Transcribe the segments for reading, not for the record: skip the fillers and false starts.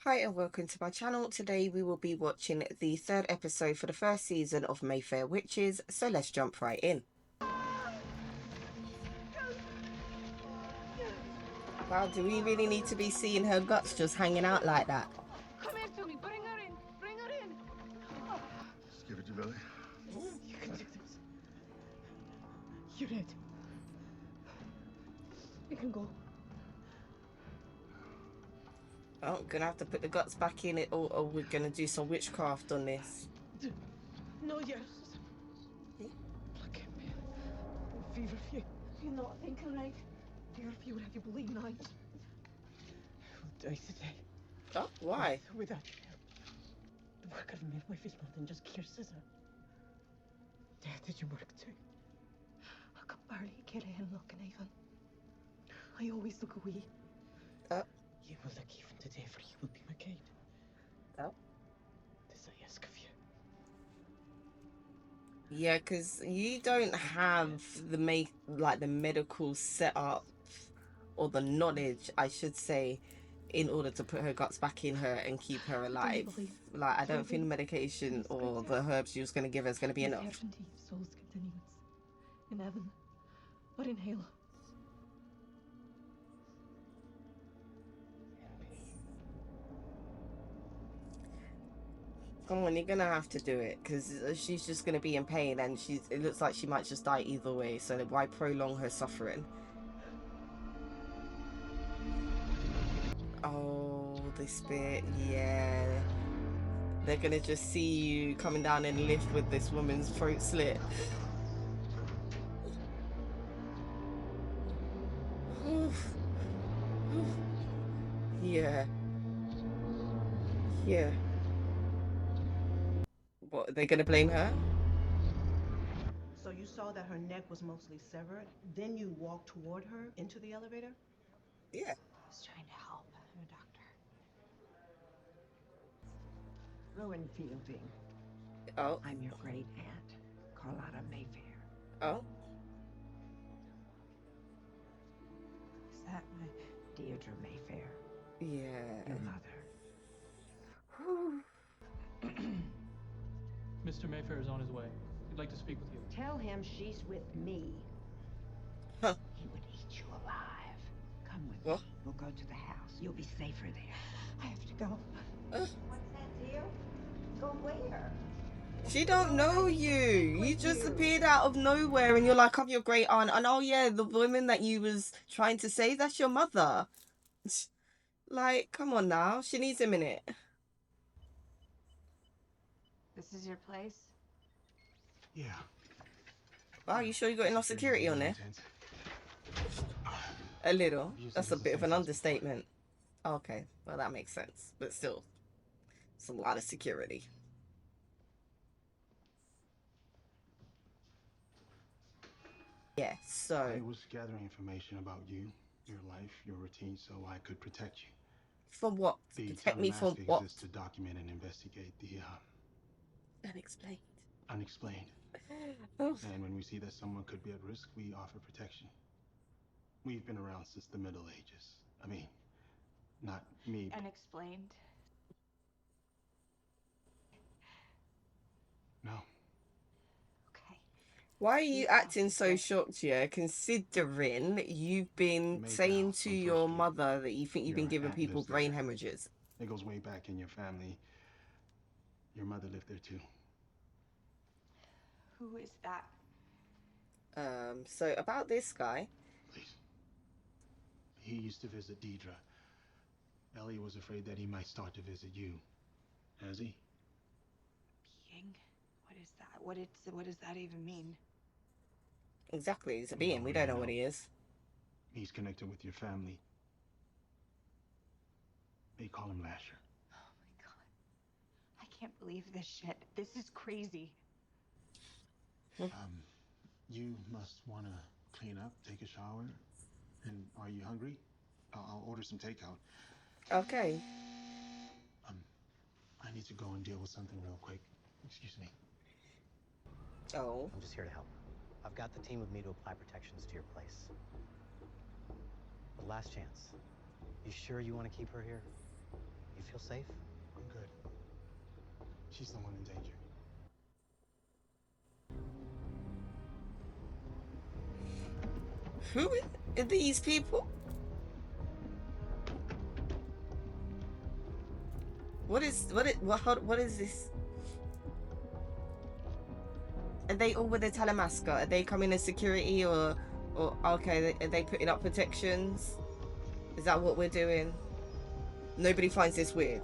Hi and welcome to my channel. Today we will be watching the third episode for the first season of Mayfair Witches, so let's jump right in. Wow, do we really need to be seeing her guts just hanging out like that? Come here to me, bring her in, bring her in. Just give it to Billy. You can do this. You're it. You can go. Oh, gonna have to put the guts back in it, or we're gonna do some witchcraft on this. No, yes. Pluck me. Fever few. You're not thinking right. Fever few would have you believe now. I will die today. Oh, why? Without you. The work of a midwife is more than just care scissor. Death is your work too. I can barely get in looking even. I always look away. You will look even today, for you will be my guide. Oh. This I ask of you. Yeah, because you don't have the medical setup or the knowledge, I should say, in order to put her guts back in her and keep her alive. Like, I don't think the medication or the herbs she was going to give her is going to be enough. Certainty of soul's continuance in heaven, but in hell. Come on, you're gonna have to do it, because she's just gonna be in pain, and it looks like she might just die either way, so why prolong her suffering? Oh, this bit, yeah. They're gonna just see you coming down in lift with this woman's throat slit. Yeah. Yeah. What, are they gonna blame her? So you saw that her neck was mostly severed, then you walked toward her into the elevator? Yeah. I was trying to help, I'm a doctor. Rowan Fielding. Oh. I'm your great aunt, Carlotta Mayfair. Oh. Is that my Deirdre Mayfair? Yeah. Your mother. Mr. Mayfair is on his way. He'd like to speak with you. Tell him she's with me. Huh. He would eat you alive. Come with What? me. We'll go to the house. You'll be safer there. I have to go. What's that, dear? Go where? She don't know you. You just appeared out of nowhere and you're like, I'm your great aunt. And oh yeah, the woman that you was trying to save, that's your mother. Like, come on now. She needs a minute. This is your place? Yeah. Wow, you sure you got enough security on there? A little. That's a bit of an understatement. Okay, well that makes sense. But still, it's a lot of security. Yeah, so... I was gathering information about you, your life, your routine, so I could protect you. For what? The Protect me from task what? exists to document and investigate the Unexplained. unexplained. Oh. And when we see that someone could be at risk, we offer protection. We've been around since the Middle Ages. I mean, not me. Unexplained. No. Okay. Why are you acting so shocked here, considering you've been saying to your mother that you think you've been giving people brain hemorrhages? It goes way back in your family. Your mother lived there too. Who is that? So about this guy. Please. He used to visit Deirdre. Ellie was afraid that he might start to visit you. Has he? Being? What is that? What does that even mean? Exactly, he's a being. We don't know what he is. He's connected with your family. They call him Lasher. Oh my god. I can't believe this shit. This is crazy. You must want to clean up, take a shower. And are you hungry? I'll order some takeout. Okay. I need to go and deal with something real quick. Excuse me. Oh. I'm just here to help. I've got the team with me to apply protections to your place. The last chance. You sure you want to keep her here? You feel safe? I'm good. She's the one in danger. Who are these people? What is this? Are they all with the telemasca? Are they coming as security or okay? Are they putting up protections? Is that what we're doing? Nobody finds this weird.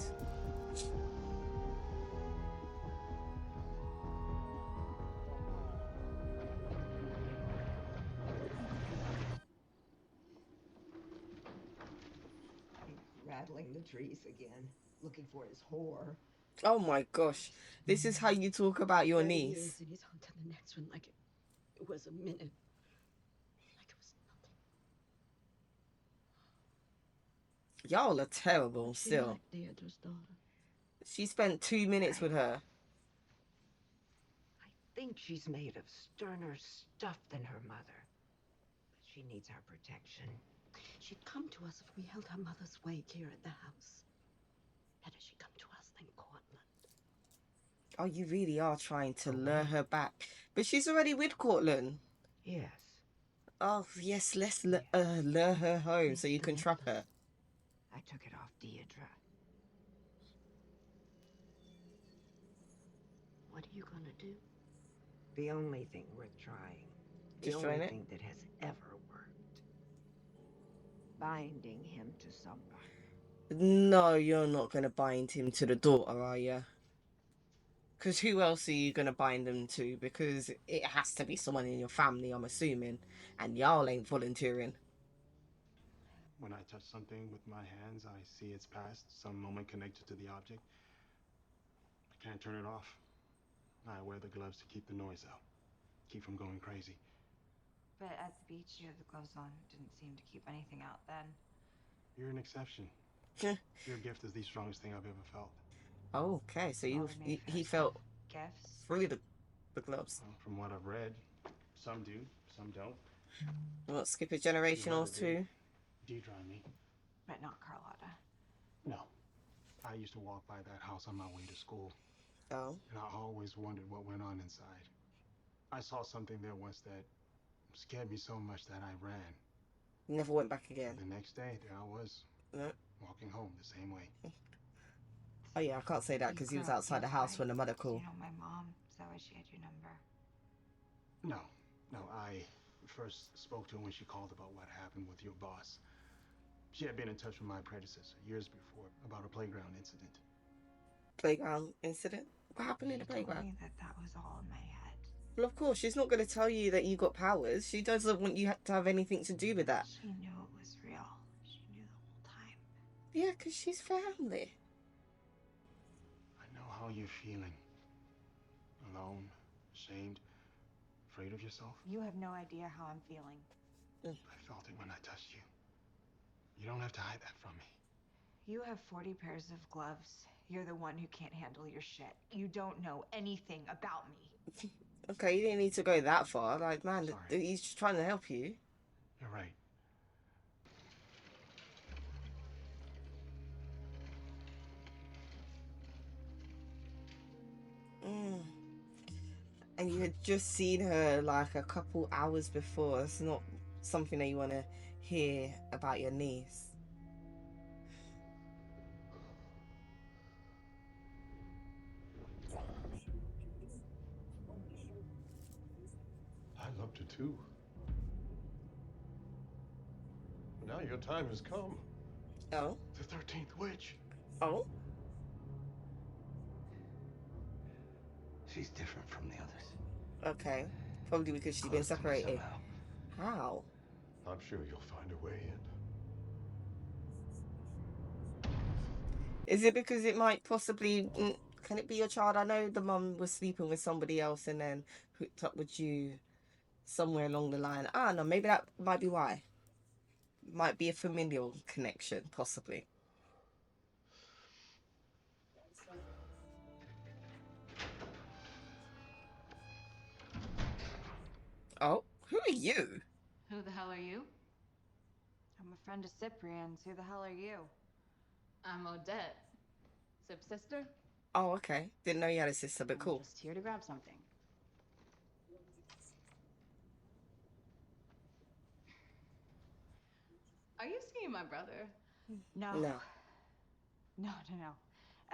Rattling the trees again, looking for his whore. Oh my gosh, this is how you talk about your There he niece. is, and he's on to the next one like it was a minute. Like it was nothing. Y'all are terrible She still. like Deirdre's daughter. She spent 2 minutes with her. I think she's made of sterner stuff than her mother. But she needs our protection. She'd come to us if we held her mother's wake here at the house. Better she come to us than Cortland. Oh, you really are trying to lure her back. But she's already with Cortland. Yes. Oh, yes, let's lure her home so you can trap her. I took it off Deirdre. What are you gonna do? The only thing worth trying. The Just trying only it? thing that has ever worked. Binding him to someone. No, you're not going to bind him to the daughter, are you? Because who else are you going to bind him to? Because it has to be someone in your family, I'm assuming. And y'all ain't volunteering. When I touch something with my hands, I see its past, some moment connected to the object. I can't turn it off. I wear the gloves to keep the noise out, keep from going crazy. But at the beach, you had the gloves on. Didn't seem to keep anything out then. You're an exception. Your gift is the strongest thing I've ever felt. Okay, so All the he Mayfairs felt have gifts. through the gloves. Well, from what I've read, some do, some don't. What, skip a generation or two? Deirdre and me. But not Carlotta. No. I used to walk by that house on my way to school. Oh. And I always wondered what went on inside. I saw something there once that scared me so much that I ran. Never went back again. The next day, there I was, No. walking home the same way. Oh yeah, I can't say that because he was outside the house when the mother called. You know my mom. Is that why she had your number? No, I first spoke to her when she called about what happened with your boss. She had been in touch with my predecessor years before about a playground incident. Playground incident? What happened in the She told playground? me that was all in my head. Well, of course, she's not going to tell you that you got powers. She doesn't want you to have anything to do with that. She knew it was real. She knew the whole time. Yeah, because she's family. I know how you're feeling. Alone, ashamed, afraid of yourself. You have no idea how I'm feeling. I felt it when I touched you. You don't have to hide that from me. You have 40 pairs of gloves. You're the one who can't handle your shit. You don't know anything about me. Okay, you didn't need to go that far. Like, man, Sorry. he's just trying to help you. You're right. And you had just seen her like a couple hours before. It's not something that you want to hear about your niece. I loved her too. Now your time has come. Oh? The 13th witch. Oh? She's different from the others. Okay. Probably because she's been Close to me separated. somehow. How? I'm sure you'll find a way in. Is it because it might possibly... Can it be your child? I know the mum was sleeping with somebody else and then hooked up with you somewhere along the line. I don't know. Maybe that might be why. Might be a familial connection, possibly. Oh, who are you? Who the hell are you? I'm a friend of Cyprian's. Who the hell are you? I'm Odette. Sip sister? Oh, okay. Didn't know you had a sister, but I'm cool. just here to grab something. Are you seeing my brother? No. No. No.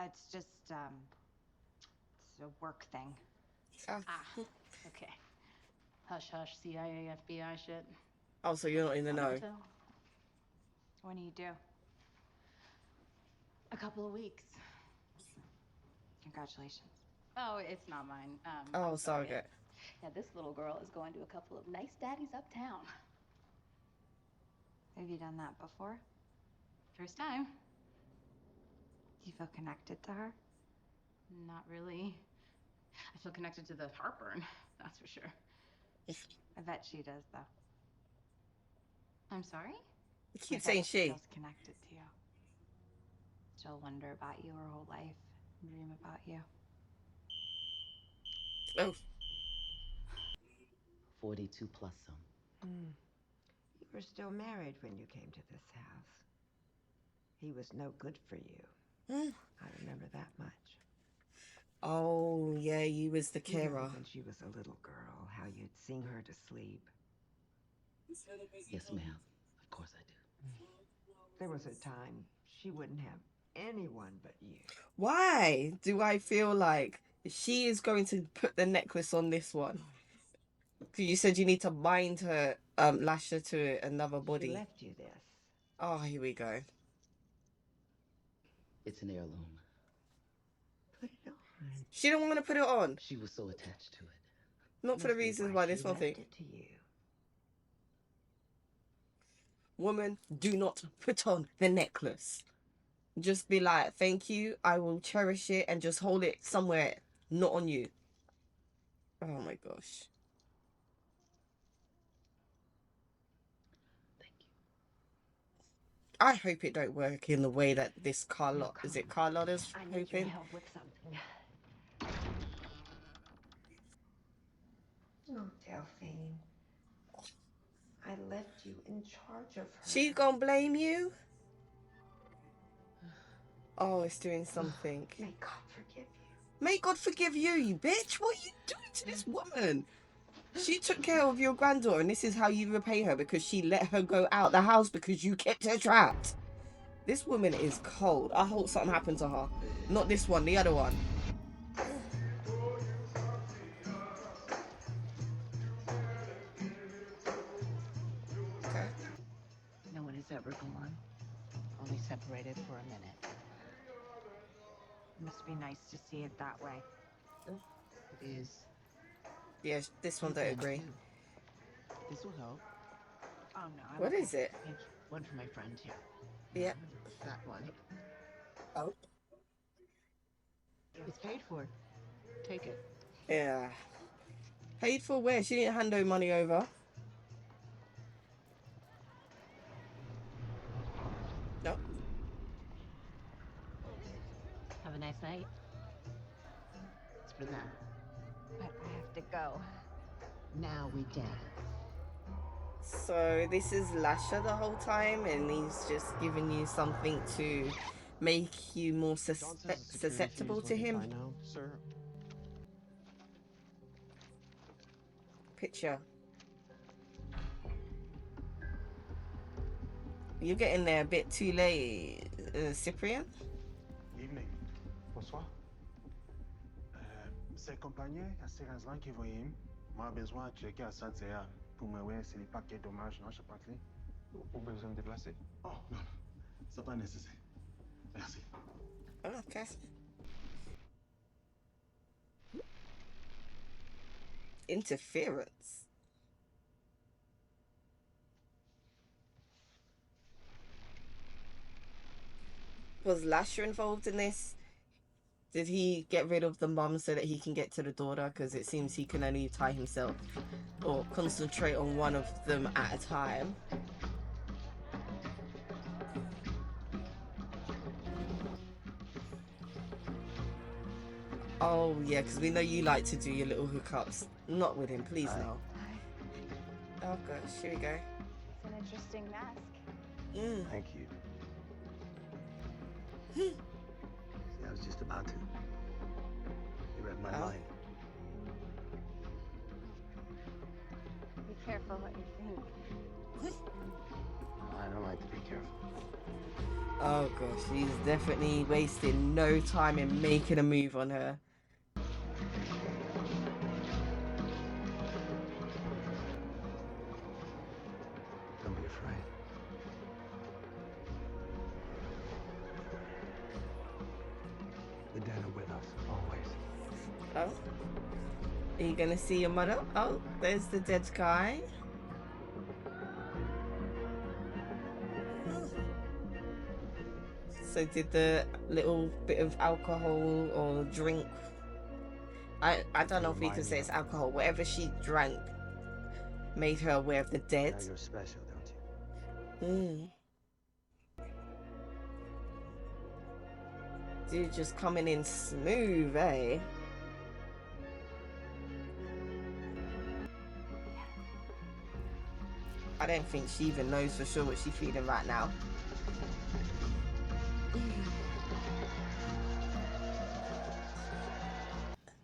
It's just, it's a work thing. Oh. Okay. Hush hush, CIA, FBI shit. Oh, so you're not in the I'll know. never tell. When do you do? A couple of weeks. Congratulations. Oh, it's not mine. Oh, I'm surrogate. Yeah, this little girl is going to a couple of nice daddies uptown. Have you done that before? First time. You feel connected to her? Not really. I feel connected to the heartburn, that's for sure. I bet she does, though. I'm sorry? You keep I bet saying she she. feels connected to you. She'll wonder about you her whole life, dream about you. Oh. 42 plus some. You were still married when you came to this house. He was no good for you. I remember that much. Oh, yeah, you was the You remember carer. when she was a little girl, how you'd sing her to sleep. Yes, ma'am. Of course I do. There was a time she wouldn't have anyone but you. Why do I feel like she is going to put the necklace on this one? Because you said you need to bind her, lash her to another She body. left you this. Oh, here we go. It's an heirloom. Put it on. She don't want to put it on. She was so attached to it. Not for the Must be reasons why this she one left thing. it to you. Woman, do not put on the necklace. Just be like, thank you, I will cherish it and just hold it somewhere, not on you. Oh my gosh. Thank you. I hope it don't work in the way that this Carlotta, is it Carlotta's I need your hoping? help with something. Oh, Delphine. I left you in charge of her. She gonna blame you? Oh, it's doing something. May God forgive you. May God forgive you, you bitch. What are you doing to this woman? She took care of your granddaughter, and this is how you repay her, because she let her go out the house because you kept her trapped. This woman is cold. I hope something happened to her. Not this one, the other one. Okay. No one has ever gone. Only separated for a minute. It must be nice to see it that way. It is. Yeah, this one don't agree. This will help. Oh, no. What is it? Thank you. One for my friend here. Yeah. That one. Oh. It's paid for. Take it. Yeah. Paid for where? She didn't hand no money over. No. Have a nice night. It's for them. But I have to go. Now we dance. So this is Lasher the whole time, and he's just giving you something to make you more susceptible to him. Now, sir. Picture. You're getting there a bit too late, Cyprian. Evening. Bonsoir. C'est compagnie assurance qui voyait. Moi, besoin de checker à Santéa pour me voir si les paquets dommages, non, je pas clé. Ou besoin de déplacer. Oh, non, non. C'est pas nécessaire. Merci. Okay. Interference. Was Lasher involved in this? Did he get rid of the mum so that he can get to the daughter? Because it seems he can only tie himself or concentrate on one of them at a time. Oh, yeah, because we know you like to do your little hookups. Not with him, please, no. Oh, gosh, here we go. It's an interesting mask. Thank you. See, I was my Oh. mind. Be careful what you think. I don't like to be careful. Oh gosh, he's definitely wasting no time in making a move on her. Don't be afraid. The dead are with us, always. Oh. Are you gonna see your mother? Oh, there's the dead guy. So did the little bit of alcohol or drink, I don't know if we can say it's alcohol, whatever she drank made her aware of the dead. Now you're special, don't you? Dude just coming in smooth, eh? I don't think she even knows for sure what she's feeling right now.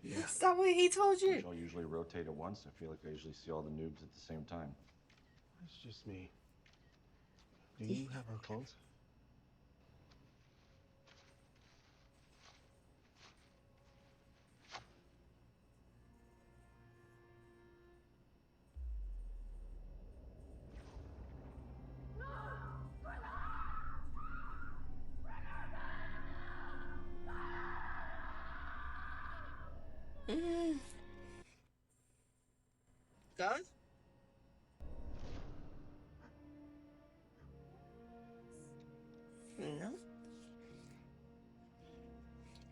Is that what he told you? I'll usually rotate at once. I feel like I usually see all the noobs at the same time. It's just me. Do you have our clothes? Go. No.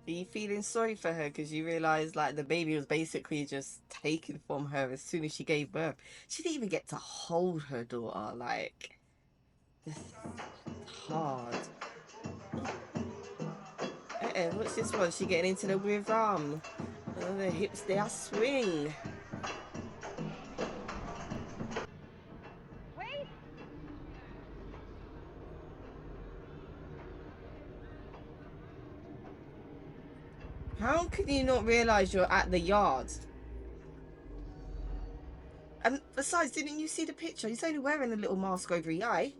Are you feeling sorry for her because you realize like the baby was basically just taken from her as soon as she gave birth? She didn't even get to hold her daughter. Like, this is hard. What's this one? She getting into the weird arm. Oh, the hips they are swing. Wait! How can you not realize you're at the yard? And besides, didn't you see the picture? He's only wearing a little mask over his eye.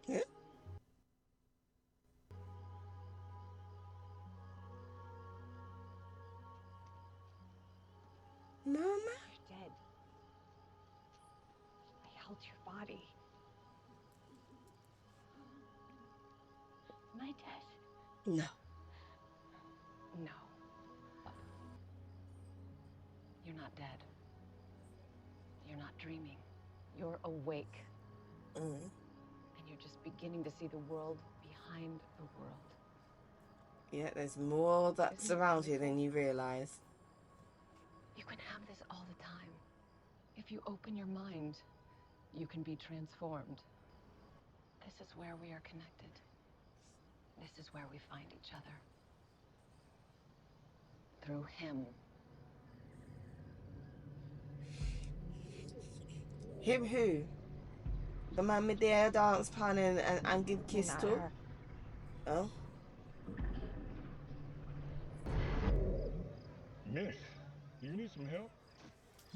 Yeah. Mama? You're dead. I held your body. Am I dead? No. No. You're not dead. You're not dreaming. You're awake. And you're just beginning to see the world behind the world. Yeah, there's more that's around you than you realize. You can have this all the time. If you open your mind, you can be transformed. This is where we are connected. This is where we find each other. Through him. Him who? The man with the air dance pan and give kiss Not to? her. Oh. Miss, do you need some help?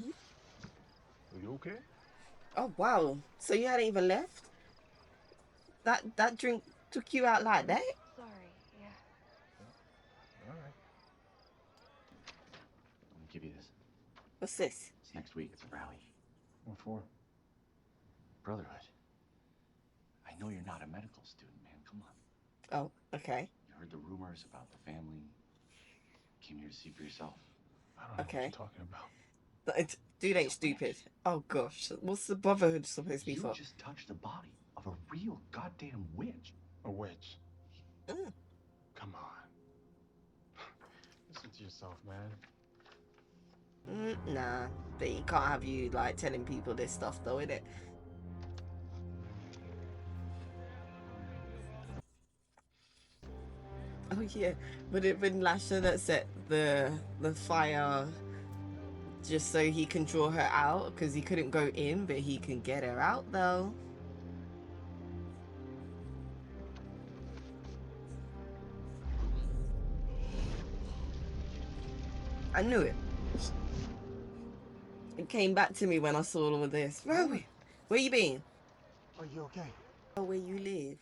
Are you okay? Oh wow. So you hadn't even left? That drink took you out like that? Sorry, yeah. All right. Let me give you this. What's this? It's next week. It's a rally. What for? Brotherhood. I know you're not a medical student, man. Come on. Oh, okay. You heard the rumors about the family. Came here to see for yourself. I don't know Okay. what you're talking about. Dude ain't stupid. Oh gosh. What's the brotherhood supposed to be You for? just touched the body of a real goddamn witch. A witch. Mm. Come on. Listen to yourself, man. Nah. They can't have you like telling people this stuff though, innit? Oh yeah. Would it have been Lasher that set the fire just so he can draw her out? Because he couldn't go in, but he can get her out though. I knew it. It came back to me when I saw all of this. Rowan, where you been? Are you okay? Oh, where you live?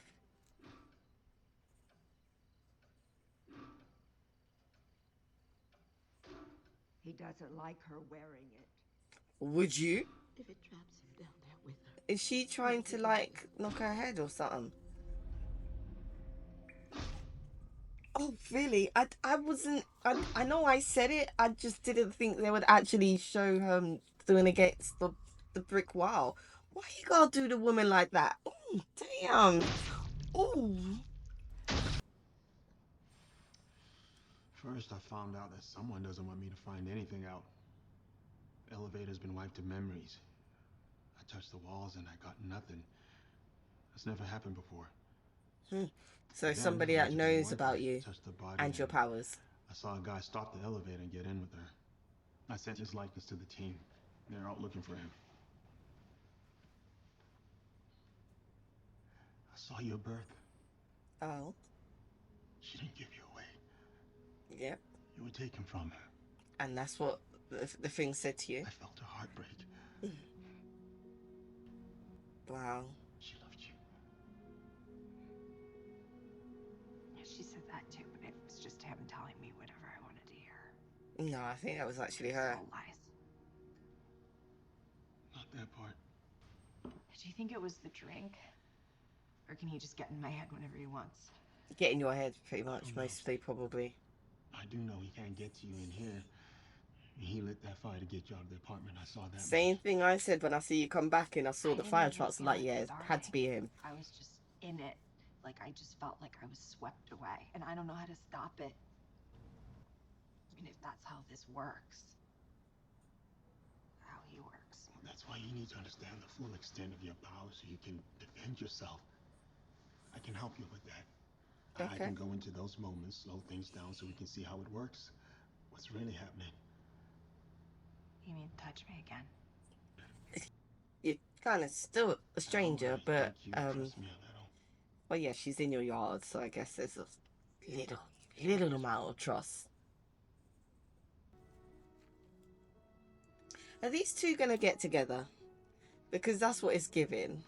He doesn't like her wearing it. Would you? If it traps him down there with her. Is she trying to, like, knock her head or something? Oh, really? I wasn't... I know I said it. I just didn't think they would actually show her doing against the brick wall. Why you gotta do the woman like that? Oh, damn. Oh. First, I found out that someone doesn't want me to find anything out. Elevator's been wiped of memories. I touched the walls and I got nothing. That's never happened before. So Then, somebody that magically, knows once about I you touched the body and your powers. I saw a guy stop the elevator and get in with her. I sent his likeness to the team. They're out looking for him. I saw your birth. Oh. She didn't give you away. Yep. You were taken from her. And that's what the thing said to you? I felt her heartbreak. Wow. She loved you. Yeah, she said that too, but it was just him telling me whatever I wanted to hear. No, I think that was actually her. All lies. Not that part. Do you think it was the drink? Or can he just get in my head whenever he wants? Get in your head, pretty much, mostly, probably. I do know he can't get to you in here. He lit that fire to get you out of the apartment. I saw that. Same thing I said when I see you come back and I saw the fire trucks. Like, yeah, it had to be him. I was just in it. Like, I just felt like I was swept away. And I don't know how to stop it. I mean, if that's how this works. How he works. That's why you need to understand the full extent of your power so you can defend yourself. I can help you with that. Okay. I can go into those moments, slow things down so we can see how it works. What's really happening. You mean touch me again? You're kind of still a stranger, but, Trust me a little. well, yeah, she's in your yard, so I guess there's a little amount of trust. Are these two gonna get together? Because that's what it's giving.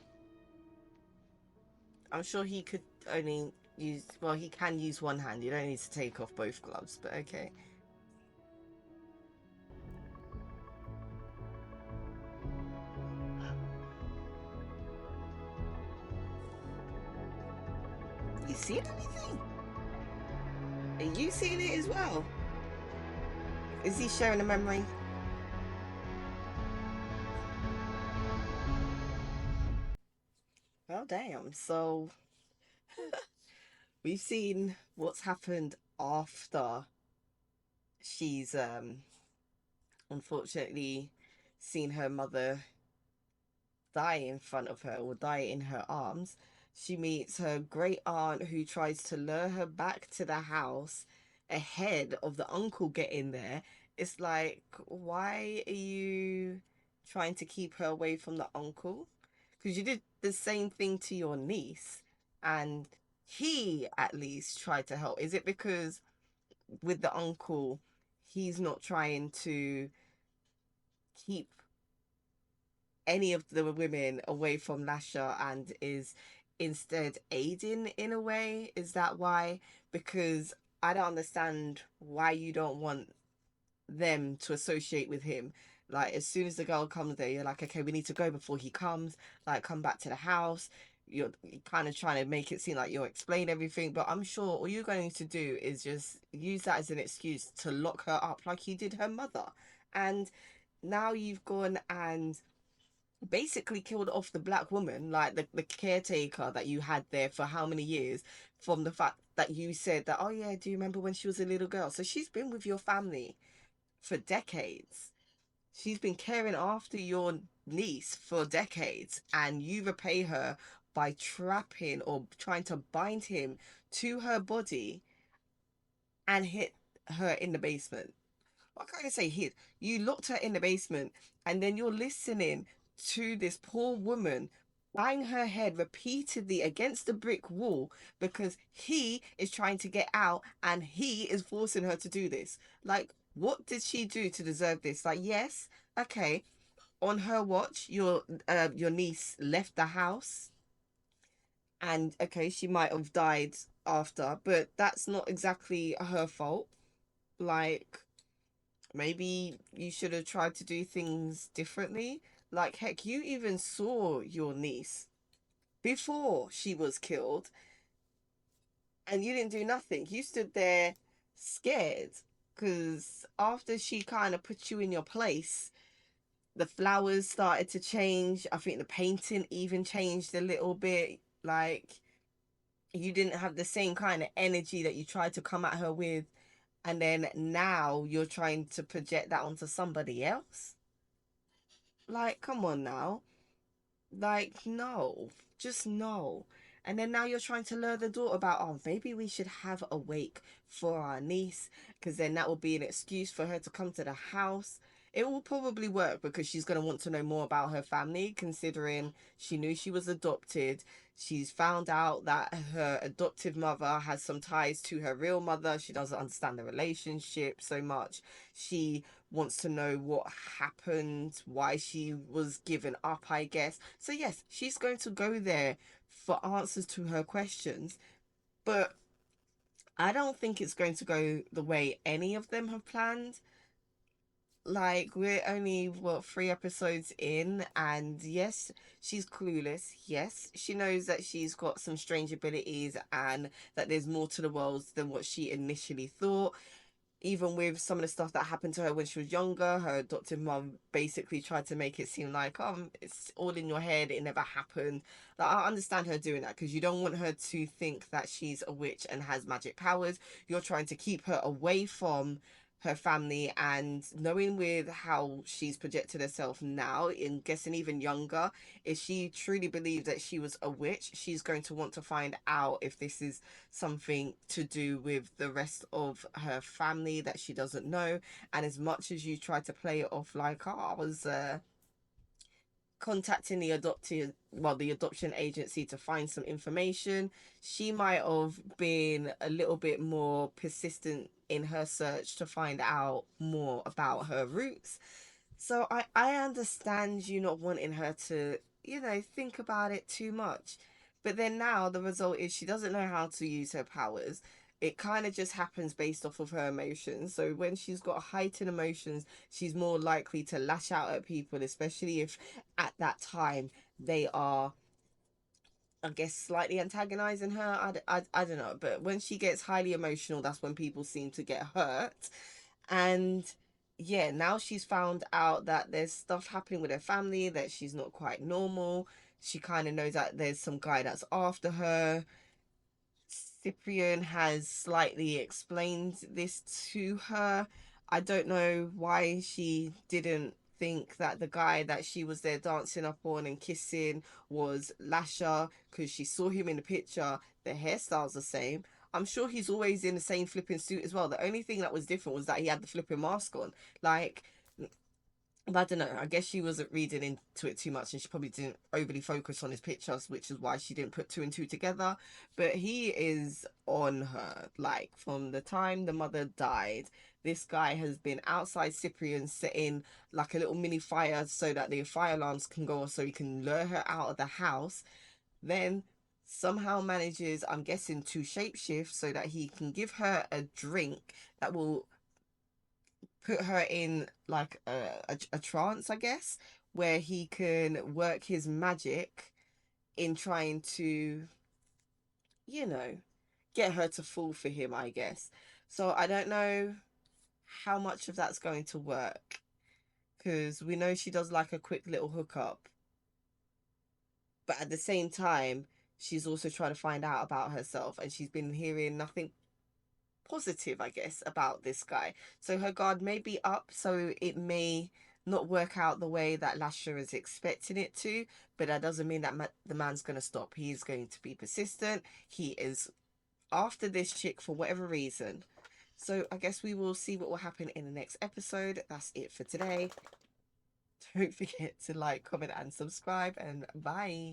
I'm sure he could only use... Well, he can use one hand. You don't need to take off both gloves, but okay. You seeing anything? Are you seeing it as well? Is he sharing a memory? Well, damn. So we've seen what's happened after she's unfortunately seen her mother die in front of her, or die in her arms. She meets her great aunt who tries to lure her back to the house ahead of the uncle getting there. It's like, why are you trying to keep her away from the uncle? Because you did the same thing to your niece and he at least tried to help. Is it because with the uncle he's not trying to keep any of the women away from Lasha and is instead aiding in a way? Is that why? Because I don't understand why you don't want them to associate with him. Like, as soon as the girl comes there, you're like, okay, we need to go before he comes. Like, come back to the house. You're kind of trying to make it seem like you'll explain everything, but I'm sure all you're going to do is just use that as an excuse to lock her up like you did her mother. And now you've gone and basically killed off the black woman, like the caretaker that you had there for how many years, from the fact that you said that, oh yeah, do you remember when she was a little girl? So she's been with your family for decades. She's been caring after your niece for decades, and you repay her by trapping or trying to bind him to her body and hit her in the basement. What can I say here? You locked her in the basement and then you're listening to this poor woman bang her head repeatedly against the brick wall because he is trying to get out and he is forcing her to do this. Like, What did she do to deserve this? Like, yes, okay, on her watch, your niece left the house, and okay, she might have died after, but that's not exactly her fault. Like, maybe you should have tried to do things differently. Like, heck, you even saw your niece before she was killed, and you didn't do nothing. You stood there scared because after she kind of put you in your place, the flowers started to change. I think the painting even changed a little bit. Like, you didn't have the same kind of energy that you tried to come at her with. And then now you're trying to project that onto somebody else. Like, come on now. Like, no, just no. And then now you're trying to lure the daughter about, oh, maybe we should have a wake for our niece, because then that will be an excuse for her to come to the house. It will probably work because she's going to want to know more about her family, considering she knew she was adopted. She's found out that her adoptive mother has some ties to her real mother. She doesn't understand the relationship so much. She wants to know what happened, why she was given up, I guess. So yes, she's going to go there for answers to her questions, but I don't think it's going to go the way any of them have planned. Like, we're only, what, 3 episodes in, and yes, she's clueless. Yes, she knows that she's got some strange abilities and that there's more to the world than what she initially thought. Even with some of the stuff that happened to her when she was younger, her adoptive mum basically tried to make it seem like, it's all in your head, it never happened. Like, I understand her doing that because you don't want her to think that she's a witch and has magic powers. You're trying to keep her away from her family, and knowing with how she's projected herself now, in guessing even younger, if she truly believed that she was a witch, she's going to want to find out if this is something to do with the rest of her family that she doesn't know. And as much as you try to play it off like, oh, I was contacting the adoption agency to find some information, she might have been a little bit more persistent in her search to find out more about her roots. So I understand you not wanting her to, think about it too much. But then now the result is she doesn't know how to use her powers. It kind of just happens based off of her emotions. So when she's got heightened emotions, she's more likely to lash out at people, especially if at that time they are, I guess, slightly antagonizing her. I don't know. But when she gets highly emotional, that's when people seem to get hurt. And yeah, now she's found out that there's stuff happening with her family, that she's not quite normal. She kind of knows that there's some guy that's after her. Cyprian has slightly explained this to her. I don't know why she didn't think that the guy that she was there dancing up on and kissing was Lasher, because she saw him in the picture. The hairstyle's the same. I'm sure he's always in the same flipping suit as well. The only thing that was different was that he had the flipping mask on. Like, I don't know. I guess she wasn't reading into it too much, and she probably didn't overly focus on his pictures, which is why she didn't put two and two together. But he is on her. Like, from the time the mother died, this guy has been outside Cyprian setting like a little mini fire so that the fire alarms can go off so he can lure her out of the house. Then somehow manages, I'm guessing, to shapeshift so that he can give her a drink that will put her in like a trance, I guess, where he can work his magic in trying to, get her to fall for him, I guess. So I don't know how much of that's going to work, because we know she does like a quick little hookup, but at the same time she's also trying to find out about herself, and she's been hearing nothing positive, I guess, about this guy. So her guard may be up, so it may not work out the way that Lasher is expecting it to, but that doesn't mean that the man's going to stop. He's going to be persistent. He is after this chick for whatever reason. So I guess we will see what will happen in the next episode. That's it for today. Don't forget to like, comment and subscribe, and bye.